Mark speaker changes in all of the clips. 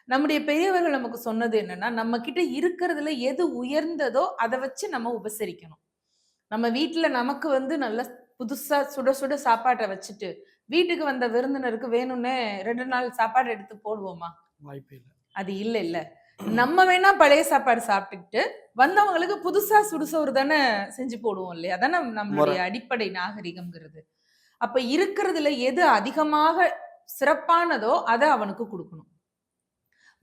Speaker 1: நம்முடைய பெரியவர்கள் நமக்கு சொன்னது என்னன்னா, நம்ம கிட்ட இருக்கிறதுல எது உயர்ந்ததோ அத வச்சு நம்ம உபசரிக்கணும். நம்ம வீட்ல நமக்கு வந்து நல்ல புதுசா சுட சுட சாப்பாட்ட வச்சுட்டு, வீட்டுக்கு வந்த விருந்தினருக்கு வேணும்னே 2 நாள் சாப்பாடு எடுத்து போடுவோமா?
Speaker 2: வாய்ப்பே இல்ல.
Speaker 1: அது இல்ல. நம்ம வேணா பழைய சாப்பாடு சாப்பிட்டுக்கிட்டு, வந்தவங்களுக்கு புதுசா சுடுசோறு தானே செஞ்சு போடுவோம் இல்லையா? அதானே நம்மளுடைய
Speaker 2: முறை.
Speaker 1: அடிப்படை நாகரிகம்ங்கிறது. அப்ப இருக்கிறதுல எது அதிகமாக சிறப்பானதோ அத அவனுக்கு குடுக்கணும்.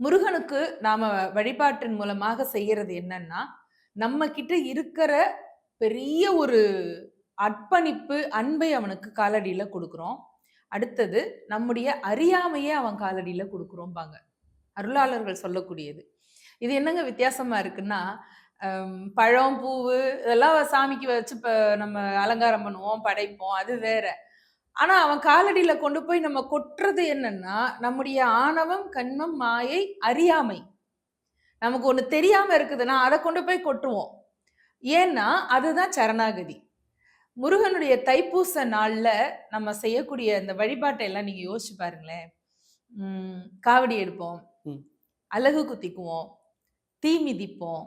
Speaker 1: முருகனுக்கு நாம வழிபாட்டின் மூலமாக செய்யறது என்னன்னா, நம்ம கிட்ட இருக்கிற பெரிய ஒரு அர்ப்பணிப்பு, அன்பை அவனுக்கு காலடியில குடுக்குறோம். அடுத்தது நம்முடைய அறியாமைய அவன் காலடியில குடுக்குறோம்பாங்க. அருளாளர்கள் சொல்லக்கூடியது. இது என்னங்க வித்தியாசமா இருக்குன்னா, பழம், பூவு இதெல்லாம் சாமிக்கு வச்சு நம்ம அலங்காரம் பண்ணுவோம், படைப்போம். அது வேற. ஆனா, அவன் காலடியில கொண்டு போய் நம்ம கொட்டுறது என்னன்னா, நம்முடைய ஆணவம், கன்மம், மாயை, அறியாமை. நமக்கு ஒண்ணு தெரியாம இருக்குதுன்னா, அத கொண்டு போய் கொட்டுவோம். ஏன்னா, அதுதான் சரணாகதி. முருகனுடைய தைப்பூச நாள்ல நம்ம செய்யக்கூடிய இந்த வழிபாட்டை எல்லாம் நீங்க யோசிச்சு பாருங்களேன். காவடி எடுப்போம்,
Speaker 2: ம்.
Speaker 1: அலகு குத்திக்குவோம், தீ மிதிப்போம்,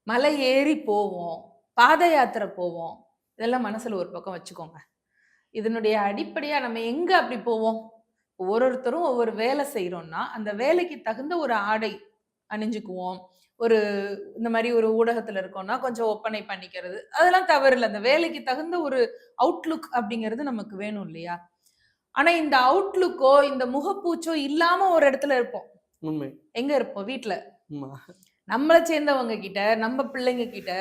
Speaker 1: மலை ஏறி போவோம், பாத யாத்திரை போவோம். இதெல்லாம் மனசுல ஒரு பக்கம் வச்சுக்கோங்க. இதனுடைய அடிப்படையா நம்ம எங்க அப்படி போவோம்? ஒவ்வொருத்தரும் ஒவ்வொரு வேலை செய்றோம்னா, அந்த வேலைக்கு தகுந்த ஒரு ஆடை அணிஞ்சுக்குவோம். ஒரு இந்த மாரி ஒரு ஊடகத்துல இருக்கோம்னா, கொஞ்சம் ஒப்பனை பண்ணிக்கிறது. அதெல்லாம் தவறு இல்ல. அந்த வேலைக்கு தகுந்த ஒரு அவுட்லுக் அப்படிங்கிறது நமக்கு வேணும் இல்லையா? ஆனா இந்த அவுட்லுக்கோ, இந்த முகப்பூச்சோ இல்லாம ஒரு இடத்துல இருப்போம்.
Speaker 2: உண்மை.
Speaker 1: எங்க இருப்போம்? வீட்ல.
Speaker 2: ஆமா.
Speaker 1: நம்மள சேர்ந்தவங்க கிட்ட, நம்ம பிள்ளைங்க கிட்ட,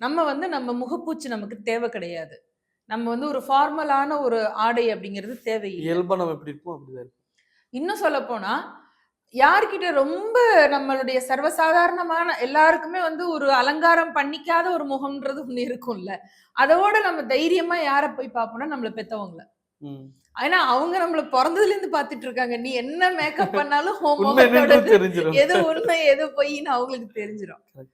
Speaker 1: நம்ம வந்து நம்ம முகப்பூச்சு நமக்கு தேவை கிடையாது. நம்ம வந்து ஒரு ஃபார்மலான ஒரு ஆடை அப்படிங்கிறது தேவையில்ல.
Speaker 2: இயல்பா நம்ம எப்படி இருப்போமோ அப்படிதான் இருப்போம்.
Speaker 1: இன்னும் சொல்லப்போனா, யார்கிட்ட ரொம்ப நம்மளுடைய சர்வசாதாரணமான எல்லாருக்குமே வந்து ஒரு அலங்காரம் பண்ணிக்காத ஒரு முகம்ன்றது ஒண்ணு இருக்கும்ல. அதோட நம்ம தைரியமா யார போய் பார்ப்போம்னா, நம்மள பெத்தவங்கள.
Speaker 2: ம்.
Speaker 1: ஏன்னா, அவங்க நம்மள பொறந்ததுலேருந்து பார்த்துட்டு இருக்காங்க. நீ என்ன மேக்கப் பண்ணாலும் உன்
Speaker 2: உண்மை என்னன்றது
Speaker 1: முகத்தோடது
Speaker 2: தெரிஞ்சிரும்.
Speaker 1: எது உண்மை, எது பொய்ன்னு அவங்களுக்கு தெரிஞ்சிரும்.
Speaker 2: கரெக்ட்.